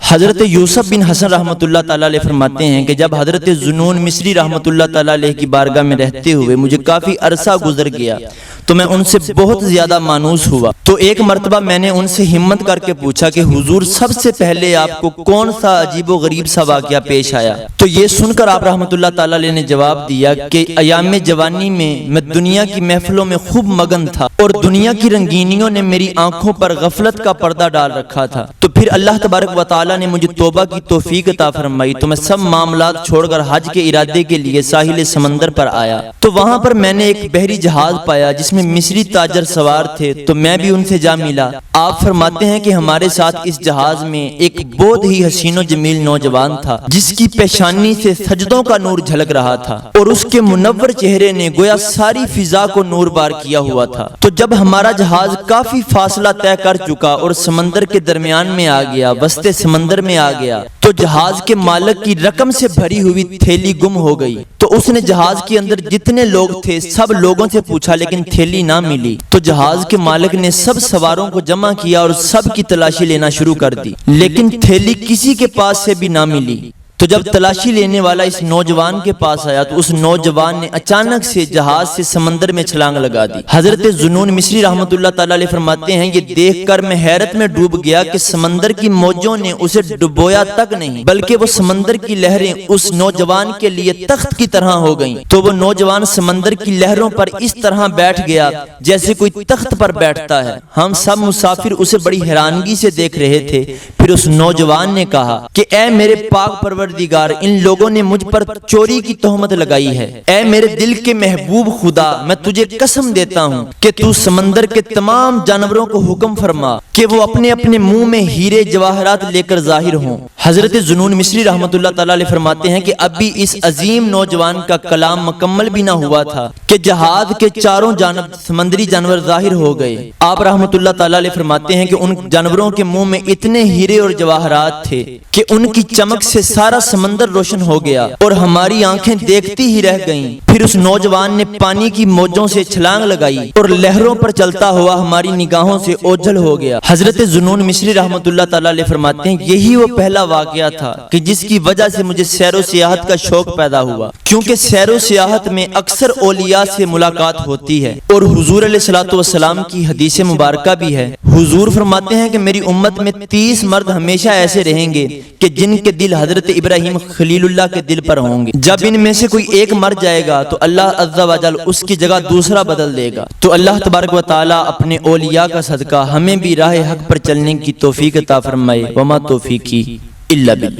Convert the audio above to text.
حضرت یوسف بن حسن رحمۃ اللہ تعالیٰ علیہ فرماتے ہیں کہ جب حضرت ذنون مصری رحمۃ اللہ تعالیٰ علیہ کی بارگاہ میں رہتے ہوئے مجھے کافی عرصہ گزر گیا تو میں ان سے بہت زیادہ مانوس ہوا۔ تو ایک مرتبہ میں نے ان سے ہمت کر کے پوچھا کہ حضور سب سے پہلے آپ کو کون سا عجیب و غریب سا واقعہ پیش آیا؟ تو یہ سن کر آپ رحمۃ اللہ تعالیٰ علیہ نے جواب دیا کہ ایام جوانی میں دنیا کی محفلوں میں خوب مگن تھا اور دنیا کی رنگینیوں نے میری آنکھوں پر غفلت کا پردہ ڈال رکھا تھا۔ تو پھر اللہ تبارک و تعالیٰ نے مجھے توبہ کی توفیق عطا فرمائی تو میں سب معاملات چھوڑ کر حج کے ارادے کے لیے ساحل سمندر پر آیا۔ تو وہاں پر میں نے ایک بحری جہاز پایا جس میں مصری تاجر سوار تھے، تو میں بھی ان سے جا ملا۔ آپ فرماتے ہیں کہ ہمارے ساتھ اس جہاز میں ایک بہت ہی حسین و جمیل نوجوان تھا جس کی پیشانی سے سجدوں کا نور جھلک رہا تھا اور اس کے منور چہرے نے گویا ساری فضا کو نور بار کیا ہوا تھا۔ تو جب ہمارا جہاز کافی فاصلہ طے کر چکا اور سمندر کے درمیان میں آ گیا، وسط سمندر میں آ گیا، تو جہاز کے مالک کی رقم سے بھری ہوئی تھیلی گم ہو گئی۔ تو اس نے جہاز کے اندر جتنے لوگ تھے سب لوگوں سے پوچھا لیکن تھیلی نہ ملی۔ تو جہاز کے مالک نے سب سواروں کو جمع کیا اور سب کی تلاشی لینا شروع کر دی، لیکن تھیلی کسی کے پاس سے بھی نہ ملی۔ تو جب تلاشی لینے والا اس نوجوان کے پاس آیا تو اس نوجوان نے اچانک سے جہاز سے سمندر میں چھلانگ لگا دی۔ حضرت ذنون مصری رحمۃ اللہ تعالیٰ علیہ فرماتے ہیں یہ دیکھ کر میں حیرت میں ڈوب گیا کہ سمندر کی موجوں نے اسے ڈبویا تک نہیں بلکہ وہ سمندر کی لہریں اس نوجوان کے لیے تخت کی طرح ہو گئیں۔ تو وہ نوجوان سمندر کی لہروں پر اس طرح بیٹھ گیا جیسے کوئی تخت پر بیٹھتا ہے۔ ہم سب مسافر اسے بڑی حیرانگی سے دیکھ رہے تھے۔ پھر اس نوجوان نے کہا کہ اے میرے پاک پروردگار، ان لوگوں نے مجھ پر چوری کی تہمت لگائی ہے۔ اے میرے دل کے محبوب خدا، میں تجھے قسم دیتا ہوں کہ تو سمندر کے تمام جانوروں کو حکم فرما کہ وہ اپنے اپنے منہ میں ہیرے جواہرات لے کر ظاہر ہوں۔ حضرت ذنون مصری رحمۃ اللہ تعالیٰ علیہ فرماتے ہیں کہ ابھی اس عظیم نوجوان کا کلام مکمل بھی نہ ہوا تھا کہ جہاز کے چاروں جانب سمندری جانور ظاہر ہو گئے۔ آپ رحمۃ اللہ تعالیٰ علیہ فرماتے ہیں کہ ان جانوروں کے منہ میں اتنے ہیرے اور جواہرات تھے کہ ان کی چمک سے سارا سمندر روشن ہو گیا اور ہماری آنکھیں دیکھتی ہی رہ گئیں۔ پھر اس نوجوان نے پانی کی موجوں سے چھلانگ لگائی اور لہروں پر چلتا ہوا ہماری نگاہوں سے اوجھل ہو گیا۔ حضرت ذنون مصری رحمۃ اللہ تعالیٰ علیہ فرماتے ہیں یہی وہ پہلا واقعہ تھا کہ جس کی وجہ سے مجھے سیر و سیاحت کا شوق پیدا ہوا، کیونکہ سیر و سیاحت میں اکثر اولیاء سے ملاقات ہوتی ہے اور حضور علیہ الصلوۃ والسلام کی حدیث مبارکہ بھی ہے۔ حضور فرماتے ہیں کہ میری امت میں 30 مرد ہمیشہ ایسے رہیں گے کہ جن کے دل حضرت ابراہیم خلیل اللہ کے دل پر ہوں گے۔ جب ان میں سے کوئی ایک مر جائے گا تو اللہ عز و جل اس کی جگہ دوسرا بدل دے گا۔ تو اللہ تبارک و تعالیٰ اپنے اولیاء کا صدقہ ہمیں بھی راہ حق پر چلنے کی توفیق عطا فرمائے۔ وما توفیقی الا باللہ۔